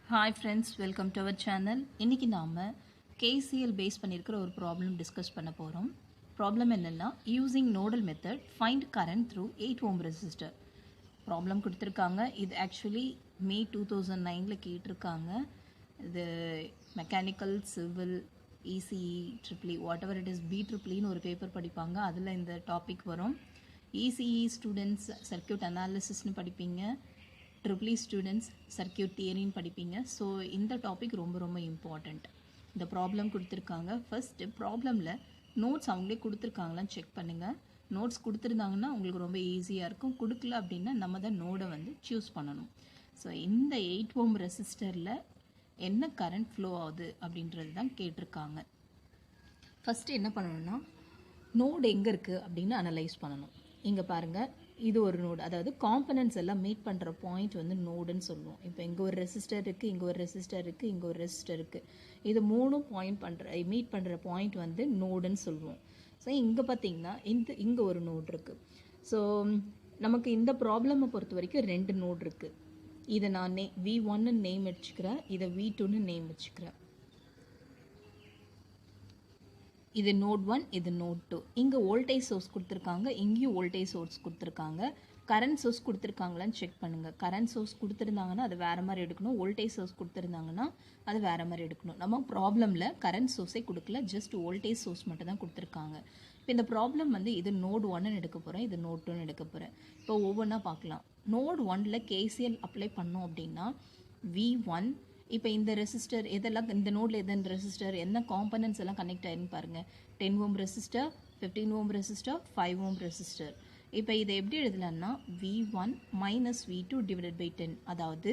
Hi friends, welcome to our channel. இன்னைக்கு நாம KCL base பண்ணியிருக்கிற ஒரு ப்ராப்ளம் டிஸ்கஸ் பண்ண போகிறோம். ப்ராப்ளம் என்னென்னா using nodal method find current through 8 ohm resistor. Problem கொடுத்துருக்காங்க. இது ஆக்சுவலி மே 2009 கேட்டிருக்காங்க. இது mechanical civil ECE triple whatever it is BEEன்னு ஒரு பேப்பர் படிப்பாங்க. அதில் இந்த டாபிக் வரும். இசிஇ ஸ்டூடெண்ட்ஸ் சர்க்கியூட் அனாலிசிஸ்னு படிப்பீங்க. ட்ரிபிளி ஸ்டூடெண்ட்ஸ் சர்க்கியூட் தியரின்னு படிப்பீங்க. ஸோ இந்த டாபிக் ரொம்ப ரொம்ப இம்பார்ட்டண்ட். இந்த ப்ராப்ளம் கொடுத்துருக்காங்க. ஃபஸ்ட்டு ப்ராப்ளமில் நோட்ஸ் அவங்களே கொடுத்துருக்காங்களான்னு செக் பண்ணுங்கள். நோட்ஸ் கொடுத்துருந்தாங்கன்னா உங்களுக்கு ரொம்ப ஈஸியாக இருக்கும். கொடுக்கல அப்படின்னா நம்ம தான் நோடை வந்து சூஸ் பண்ணணும். ஸோ இந்த 8 ஓம் ரெசிஸ்டரில் என்ன கரண்ட் ஃப்ளோ ஆகுது அப்படின்றது தான் கேட்டிருக்காங்க. ஃபஸ்ட்டு என்ன பண்ணணும்னா நோடு எங்கே இருக்குது அப்படின்னு அனலைஸ் பண்ணணும். இங்கே பாருங்கள், இது ஒரு நோடு, அதாவது காம்பனன்ட்ஸ் எல்லாம் மீட் பண்ணுற பாயிண்ட் வந்து நோடுன்னு சொல்லுவோம். இப்போ இங்கே ஒரு ரெசிஸ்டர் இருக்குது, இங்கே ஒரு ரெசிஸ்டர் இருக்குது, இங்கே ஒரு ரெசிஸ்டர் இருக்குது. இது மூணும் மீட் பண்ணுற பாயிண்ட் வந்து நோடுன்னு சொல்லுவோம். ஸோ இங்கே பார்த்தீங்கன்னா இங்கே ஒரு நோடு இருக்குது. ஸோ நமக்கு இந்த ப்ராப்ளமை பொறுத்த வரைக்கும் 2 நோடு இருக்குது. இதை நான் V1ன்னு நேம் வச்சுக்கிறேன், இதை V2ன்னு நேம் வச்சுக்கிறேன். இது நோட் 1, இது நோட் 2. இங்கே வோல்டேஜ் சோர்ஸ் கொடுத்துருக்காங்க, இங்கேயும் வோல்டேஜ் சோர்ஸ் கொடுத்துருக்காங்க. கரண்ட் சோர்ஸ் கொடுத்துருக்காங்களான்னு செக் பண்ணுங்கள். கரண்ட் சோர்ஸ் கொடுத்துருந்தாங்கன்னா அது வேறு மாதிரி எடுக்கணும். வோல்டேஜ் சோர்ஸ் கொடுத்துருந்தாங்கன்னா அது வேறு மாதிரி எடுக்கணும். நம்ம ப்ராப்ளமில் கரண்ட் சோர்ஸே கொடுக்கல, ஜஸ்ட் வோல்டேஜ் சோர்ஸ் மட்டும் தான் கொடுத்துருக்காங்க. இப்போ இந்த ப்ராப்ளம் வந்து இது நோட் 1ன்னு எடுக்க போகிறேன், இது நோட் 2ன்னு எடுக்க போகிறேன். இப்போ ஒவ்வொன்றா பார்க்கலாம். நோட் 1ல் KCL அப்ளை பண்ணோம் அப்படின்னா V1, இப்போ இந்த ரெசிஸ்டர் எதெல்லாம் இந்த நோடில் எதன் ரெசிஸ்டர் என்ன காம்பனன்ட்ஸ் எல்லாம் கனெக்ட் ஆகிருன்னு பாருங்கள். 10 ohm resistor, 15 ohm resistor, 5 ohm resistor. இப்போ இதை எப்படி எழுதலாம்னா V1 minus V2 divided by 10, அதாவது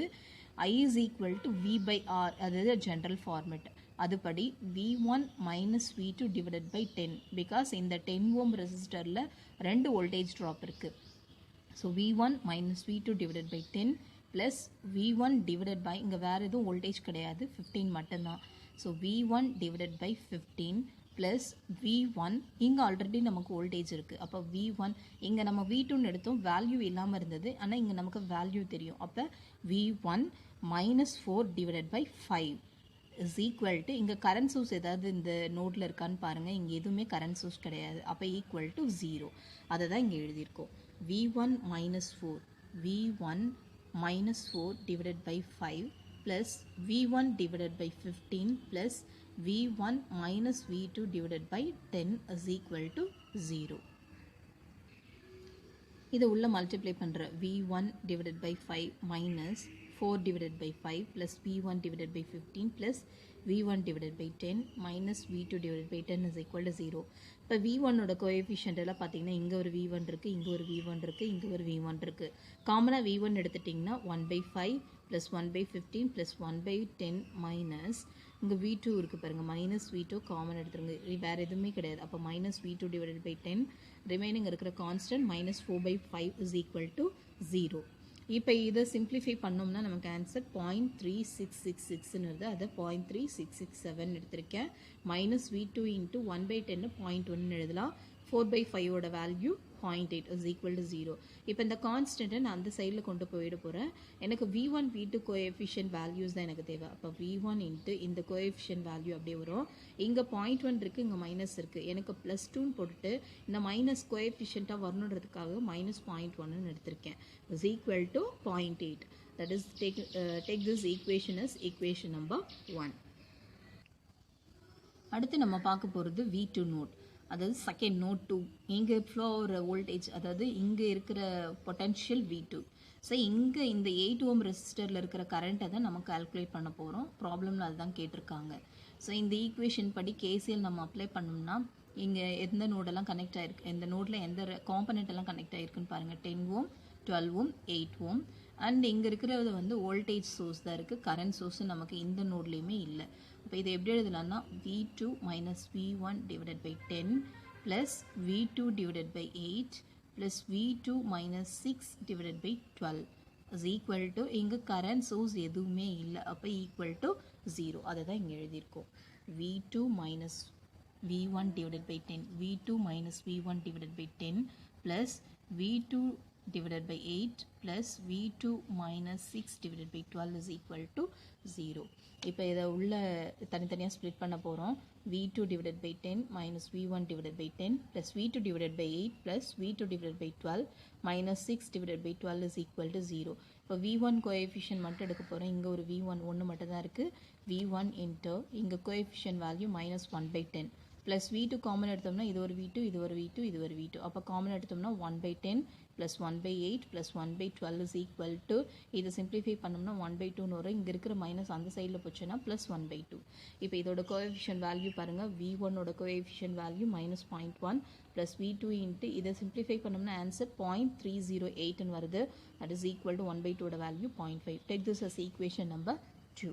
I is equal to V by R, அதாவது ஜென்ரல் ஃபார்மெட். அதுபடி V1 minus V2 divided by 10, because இந்த 10 ஓம் ரெசிஸ்டரில் 2 வோல்டேஜ் ட்ராப் இருக்குது. So V1 minus V2 divided by 10 plus V1 divided by, இங்கே வேறு எதுவும் voltage கிடையாது, 15 மட்டும்தான். So V1 divided by 15 plus V1, இங்கே ஆல்ரெடி நமக்கு வோல்டேஜ் இருக்குது. அப்போ V1, இங்கே நம்ம V2ன்னு எடுத்தோம், வேல்யூ இல்லாமல் இருந்தது, ஆனால் இங்கே நமக்கு வேல்யூ தெரியும். அப்போ V1 minus 4 divided by 5 is equal to, இங்கே கரண்ட் சோர்ஸ் ஏதாவது இந்த நோட்டில் இருக்கான்னு பாருங்கள். இங்கே எதுவுமே கரண்ட் சோர்ஸ் கிடையாது. அப்போ ஈக்குவல் டு 0. அதை தான் இங்கே எழுதியிருக்கோம். V1 minus 4, V1 minus 4 divided by 5 plus V1 divided by 15 plus V1 minus V2 divided by 10 is equal to 0. இதை உள்ள மல்டிப்ளை பண்ணுற V1 divided by 5 minus 4 divided by 5 plus V1 divided by 15 plus V1 divided by 10 minus V2 divided by 10 is equal to 0. இப்போ V1ஓட coefficient எல்லாம் பார்த்தீங்கன்னா இங்கே ஒரு V1 இருக்குது, இங்கே ஒரு V1 இருக்குது, இங்கே ஒரு V1 இருக்குது. காமனாக V1 எடுத்துட்டிங்கன்னா 1/5 ப்ளஸ் 1/15 ப்ளஸ் 1/10 மைனஸ் இங்கே V2 இருக்குது பாருங்கள், மைனஸ் V2 காமன் எடுத்துருங்க, வேறு எதுவுமே கிடையாது. அப்போ minus V2 divided by 10, remaining இருக்கிற constant minus 4/5 is equal to 0. இப்போ இதை சிம்பிளிஃபை பண்ணோம்னா நமக்கு ஆன்சர் 0.3666ன்னு வருது. அதை 0.3667 எடுத்திருக்கேன். மைனஸ் V2 இன்ட்டு 1/10 0.1 எழுதலாம். 4/5ஓட வேல்யூ 0.8 இஸ் ஈக்குவல் டு 0. இப்போ இந்த கான்ஸ்டன்ட்டை நான் அந்த சைடில் கொண்டு போயிட போகிறேன். எனக்கு V1 V2 கோஎஃபிஷியன்ட் வேல்யூஸ் தான் எனக்கு தேவை. அப்போ V1 இன்ட்டு இந்த கோஎஃபிஷியன்ட் வேல்யூ அப்படியே வரும். இங்கே 0.1 இருக்குது, இங்கே மைனஸ் இருக்குது. எனக்கு ப்ளஸ் 2ன்னு போட்டுட்டு இந்த மைனஸ் கோஎஃபிஷியண்ட்டாக வரணுன்றதுக்காக மைனஸ் 0.1ன்னு எடுத்திருக்கேன். Is equal to 0.8. That is take this equation as equation number 1. அடுத்து நம்ம பார்க்க போகிறது V2 நோட், அதாவது செகண்ட் நோட் 2. இங்கே ஃப்ளோ ஆகிற வோல்டேஜ், அதாவது இங்கே இருக்கிற பொட்டென்ஷியல் V2. ஸோ இங்கே இந்த 8 ஓம் ரெசிஸ்டரில் இருக்கிற கரண்ட்டை தான் நம்ம கால்குலேட் பண்ண போகிறோம். ப்ராப்ளமில் அதுதான் கேட்டிருக்காங்க. ஸோ இந்த ஈக்குவேஷன் படி KCL நம்ம அப்ளை பண்ணோம்னா இங்கே எந்த நோடெல்லாம் கனெக்ட் ஆகிருக்கு, எந்த நோடில் எந்த காம்பனண்ட் எல்லாம் கனெக்ட் ஆகிருக்குன்னு பாருங்கள். 10 ஓம், 12 ஓம், 8 ஓம். அண்ட் இங்கே இருக்கிறது வந்து வோல்டேஜ் சோர்ஸ் தான் இருக்குது, கரண்ட் சோர்ஸ் நமக்கு இந்த நோட்லேயுமே இல்லை. இப்போ இதை எப்படி எழுதலாம்னா V2 minus V1 divided by 10 plus V2 divided by 8 plus V2 minus 6 divided by 12 is equal to, இங்கே கரண்ட் சோர்ஸ் எதுவுமே இல்லை, அப்போ ஈக்குவல் டு 0. அதை தான் இங்கே எழுதியிருக்கோம். V2 minus V1 divided by 10, V2 minus V1 divided by 10 plus V2 divided by 8 plus V2 minus 6 divided by 12 is equal to 0. இப்போ இதை உள்ள தனித்தனியாக ஸ்ப்ளிட் பண்ண போகிறோம். V2 divided by 10 minus V1 divided by 10 plus V2 divided by 8 plus V2 divided by 12 minus 6 divided by 12 is equal to 0. இப்போ V1 coefficient மட்டும் எடுக்க போகிறோம். இங்கே ஒரு V1 ஒன்று மட்டும் தான் இருக்குது. V1 into இங்கே coefficient value minus 1 by 10 plus V2 common எடுத்தோம்னா இது ஒரு V2 இது ஒரு V2 இது ஒரு V2. அப்போ காமன் எடுத்தோம்னா 1 by 10 plus 1 by 8 plus 1 by 12 is equal to இதை சிம்பிளிஃபை பண்ணோம்னா 1 by 2 வரும். இங்கே இருக்கிற மைனஸ் அந்த சைடில் போச்சுன்னா plus 1 by 2. இப்போ இதோட கோஎஃபிஷியன்ட் வேல்யூ பாருங்கள். V1 ஓட coefficient value minus 0.1 plus V2 into இதை சிம்பிளிஃபை பண்ணோம்னா ஆன்சர் 0.308 வருது. that is equal to 1 by 2 ஓட value 0.5. take this as equation number 2.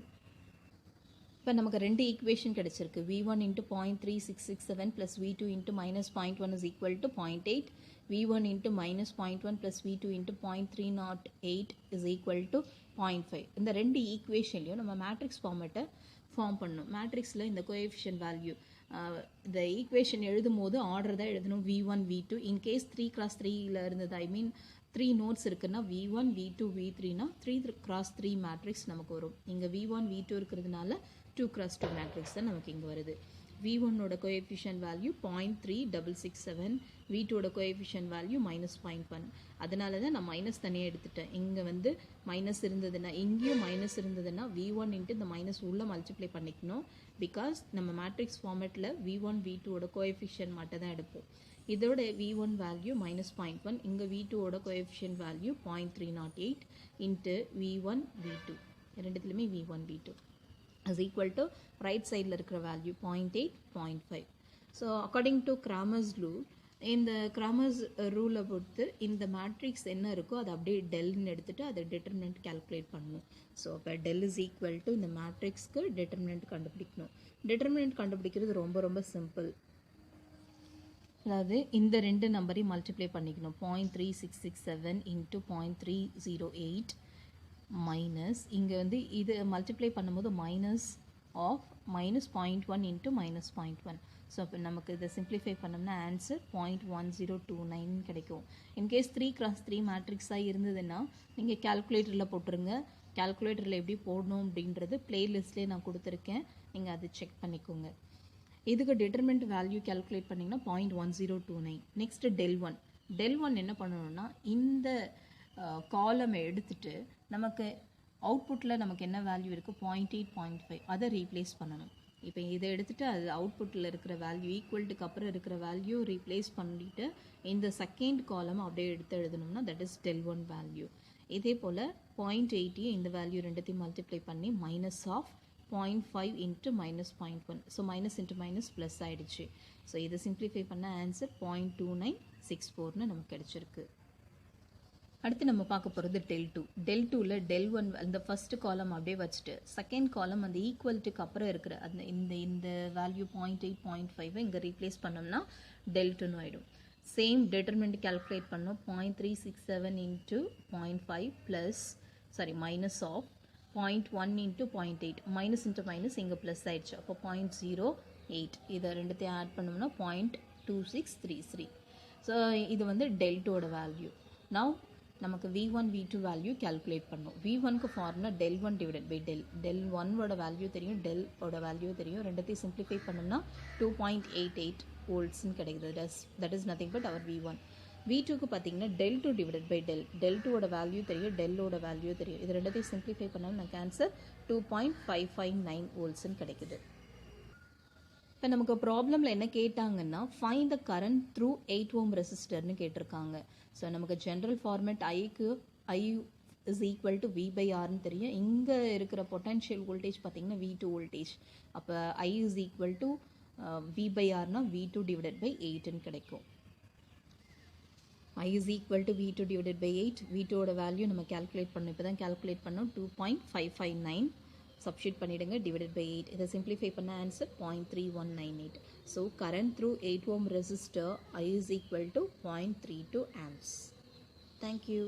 இப்போ நமக்கு ரெண்டு ஈக்குவேஷன் கிடச்சிருக்கு. V1 into 0.3667 plus V2 into minus 0.1 is equal to 0.8. V1 into minus 0.1 plus V2 into 0.308 is equal to 0.5. இந்த ரெண்டு ஈக்குவேஷன்லையும் நம்ம matrix ஃபார்மேட்டை form பண்ணணும். மேட்ரிக்ஸில் இந்த கோஎஃபிஷியன்ட் வேல்யூ இந்த ஈக்குவேஷன் எழுதும் போது ஆர்டர் தான் எழுதணும். V1 V2 இன்கேஸ் 3x3 இருந்தது, ஐ மீன் 3 நோட்ஸ் இருக்குன்னா V1 V2 V3னா 3x3 மேட்ரிக்ஸ் நமக்கு வரும். இங்கே V1 V2 இருக்கிறதுனால 2x2 மேட்ரிக்ஸ் தான் நமக்கு இங்கே வருது. V1 ஓட கோஎஃபிஷியன்ட் வேல்யூ 0.3667, V2 ஓட கோஎஃபிஷியன்ட் வேல்யூ -0.1. அதனால தான் நான் மைனஸ் தனியாக எடுத்துட்டேன். இங்கே வந்து மைனஸ் இருந்ததுன்னா இங்கேயும் மைனஸ் இருந்ததுன்னா V1 இன்ட்டு இந்த மைனஸ் உள்ள மல்டிப்ளை பண்ணிக்கணும். பிகாஸ் நம்ம மேட்ரிக்ஸ் ஃபார்மேட்டில் V1 V2 ஓட கோஎஃபிஷியன்ட் மட்டும் தான் எடுப்போம். இதோட V1 வேல்யூ -0.1, இங்கே V2 ஓட coefficient value 0.308 into V1 V2 ரெண்டுத்துலையுமே V1 V2 is equal to right side இருக்கிற value 0.8 0.5. So according to Cramer's rule, இந்த கிராமர்ஸ் ரூலை பொறுத்து இந்த மேட்ரிக்ஸ் என்ன இருக்கோ அதை அப்படியே டெல்னு எடுத்துகிட்டு அதை டிட்டர்மினன்ட் கேல்குலேட் பண்ணணும். ஸோ அப்போ டெல் இஸ் ஈக்குவல் டு இந்த மேட்ரிக்ஸ்க்கு டிட்டர்மினன்ட் கண்டுபிடிக்கணும். டிட்டர்மினன்ட் கண்டுபிடிக்கிறது ரொம்ப ரொம்ப சிம்பிள். அதாவது இந்த ரெண்டு நம்பரையும் மல்டிப்ளை பண்ணிக்கணும். 0.3667 இன்ட்டு 0.308 மைனஸ் இங்கே வந்து இது மல்டிப்ளை பண்ணும்போது மைனஸ் ஆஃப் -0.1 இன்ட்டு -0.1. ஸோ அப்போ நமக்கு இதை சிம்பிளிஃபை பண்ணோம்னா ஆன்சர் 0.1029 கிடைக்கும். இன்கேஸ் 3x3 மேட்ரிக்ஸாக இருந்ததுன்னா நீங்கள் கேல்குலேட்டரில் போட்டுருங்க. கேல்குலேட்டரில் எப்படி போடணும் அப்படின்றது பிளேலிஸ்ட்லேயே நான் கொடுத்துருக்கேன், நீங்கள் அதை செக் பண்ணிக்கோங்க. இதுக்கு டிட்டர்மினன்ட் வேல்யூ கேல்குலேட் பண்ணிங்கன்னா 0.1029. நெக்ஸ்ட்டு del 1 என்ன பண்ணணும்னா இந்த காலமை எடுத்துட்டு நமக்கு அவுட்புட்டில் நமக்கு என்ன வேல்யூ இருக்குது 0.8 0.5 அதை ரீப்ளேஸ் பண்ணணும். இப்போ இதை எடுத்துகிட்டு அது அவுட்புட்டில் இருக்கிற வேல்யூ ஈக்குவல்ட்டுக்கு அப்புறம் இருக்கிற வேல்யூ ரீப்ளேஸ் பண்ணிவிட்டு இந்த செகண்ட் காலம் அப்படியே எடுத்து எழுதணும்னா தட் இஸ் del 1 வேல்யூ. இதே போல் 0.8 இந்த வேல்யூ ரெண்டுத்தையும் மல்டிப்ளை பண்ணி minus of 0.5 into -0.1. So minus into minus plus ஆகிடுச்சு. ஸோ இதை சிம்பிளிஃபை பண்ண ஆன்சர் 0.2964 நமக்கு கிடச்சிருக்கு. அடுத்து நம்ம பார்க்க போகிறது del 2ல் del 1 அந்த ஃபர்ஸ்ட் காலம் அப்படியே வச்சுட்டு செகண்ட் காலம் அந்த ஈக்குவல்ட்டுக்கு அப்புறம் இருக்கிற அந்த இந்த வேல்யூ 0.8 0.5 இங்கே ரீப்ளேஸ் பண்ணோம்னா del 2 ஆகிடும். சேம் டிட்டர்மினன்ட் கேல்குலேட் பண்ணோம். 0.367 into 0.5 plus minus of 0.1 into 0.8 minus into minus இங்கே ப்ளஸ் ஆகிடுச்சு. அப்போ 0.08 இதை ரெண்டுத்தையும் ஆட் பண்ணோம்னா 0.2633. ஸோ இது வந்து del 2ஓட வேல்யூ. நவ் நமக்கு V1 V2 வேல்யூ கேல்குலேட் பண்ணோம். V1க்கு formula del 1 divided by del 1ஓட வேல்யூ தெரியும், del ஓட வேல்யூ தெரியும். ரெண்டுத்தையும் சிம்பிளிஃபை பண்ணோம்னா 2.88 வோல்ட்ஸ்ன்னு கிடைக்குது. That is nothing but our V1. V2க்கு பார்த்தீங்கன்னா del 2 டிவைடட் பை del 2ஓட வேல்யூ தெரியும், del ஓட வேல்யூ தெரியும். இது ரெண்டுத்தையும் சிம்பிளிஃபை பண்ணோம்னா நமக்கு ஆன்சர் 2.559 வோல்ட்ஸ்ன்னு கிடைக்குது. இப்போ நமக்கு ப்ராப்ளமில் என்ன கேட்டாங்கன்னா find the current through 8 ohm ரெசிஸ்டர்னு கேட்டிருக்காங்க. ஸோ நமக்கு ஜென்ரல் ஃபார்மேட் ஐக்கு I இஸ் ஈக்குவல் டு V/Rன்னு தெரியும். இங்கே இருக்கிற பொட்டன்ஷியல் வோல்டேஜ் பார்த்தீங்கன்னா V2 வோல்டேஜ். அப்போ I இஸ் ஈக்குவல் டு V/Rனா V2 டிவைடட் பை 8ன்னு கிடைக்கும். I is equal to V2 divided by 8. V2ஓட வேல்யூ நம்ம கேல்குலேட் பண்ணோம். இப்போ தான் கேல்குலேட் பண்ணோம் 2.559. சப்ஸ்டியூட் பண்ணிடுங்க டிவைடட் பை 8. இதை சிம்பிளிஃபை பண்ண answer 0.3198. So current through 8 ohm resistor I is equal to 0.32 amps. Thank you.